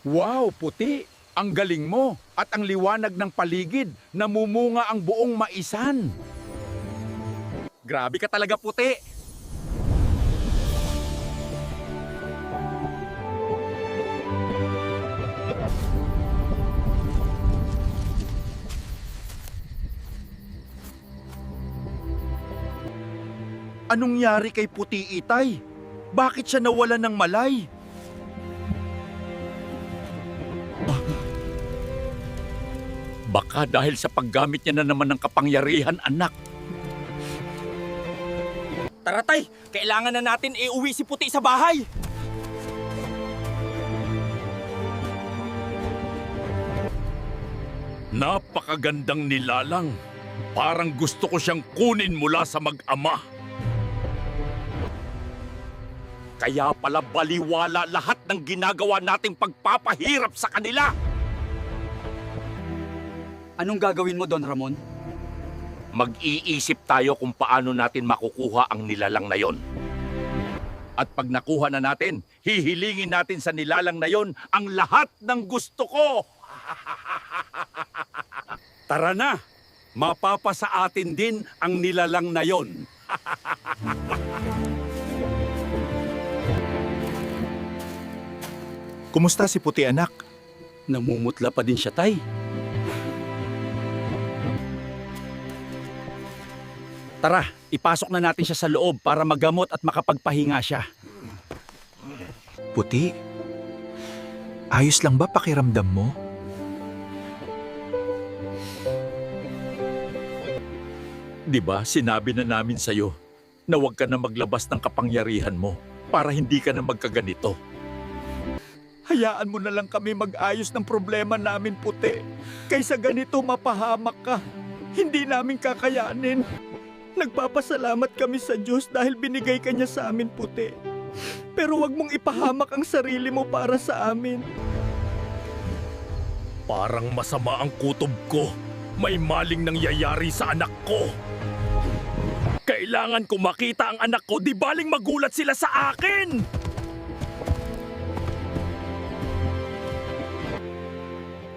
Wow, puti! Ang galing mo at ang liwanag ng paligid, namumunga ang buong maisan. Grabe ka talaga, puti! Anong yari kay Puti Itay? Bakit siya nawalan ng malay? Baka dahil sa paggamit niya na naman ng kapangyarihan, anak. Tara tay, kailangan na natin iuwi si Puti sa bahay. Napakagandang nilalang. Parang gusto ko siyang kunin mula sa mag-ama. Kaya pala baliwala lahat ng ginagawa nating pagpapahirap sa kanila. Anong gagawin mo, Don Ramon? Mag-iisip tayo kung paano natin makukuha ang nilalang na yon. At pag nakuha na natin, hihilingin natin sa nilalang na yon ang lahat ng gusto ko. Tara na! Mapapasa atin din ang nilalang na yon. Kumusta si Puti, anak? Namumutla pa din siya, tay. Tara, ipasok na natin siya sa loob para magamot at makapagpahinga siya. Puti, ayos lang ba pakiramdam mo? Di ba sinabi na namin sa'yo na huwag ka na maglabas ng kapangyarihan mo para hindi ka na magkaganito? Hayaan mo na lang kami mag-ayos ng problema namin, Puti. Kaysa ganito mapahamak ka, hindi namin kakayanin. Nagpapasalamat kami sa Diyos dahil binigay ka niya sa amin, Puti. Pero wag mong ipahamak ang sarili mo para sa amin. Parang masama ang kutob ko. May maling nangyayari sa anak ko. Kailangan ko makita ang anak ko, di baling magulat sila sa akin!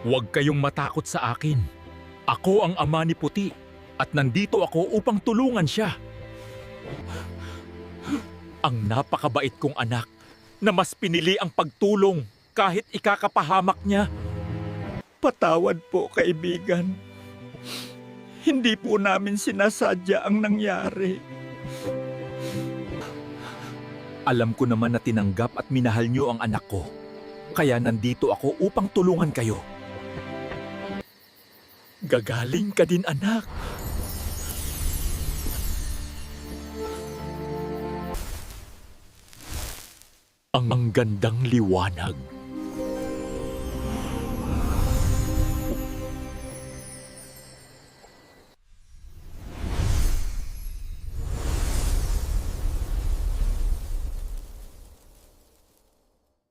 Huwag kayong matakot sa akin. Ako ang ama ni Puti at nandito ako upang tulungan siya. Ang napakabait kong anak na mas pinili ang pagtulong kahit ikakapahamak niya. Patawad po, kaibigan. Hindi po namin sinasadya ang nangyari. Alam ko naman na tinanggap at minahal niyo ang anak ko. Kaya nandito ako upang tulungan kayo. Gagaling ka din, anak. Ang gandang liwanag.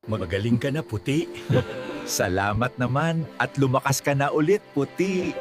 Magaling ka na, Puti. Salamat naman at lumakas ka na ulit, Puti.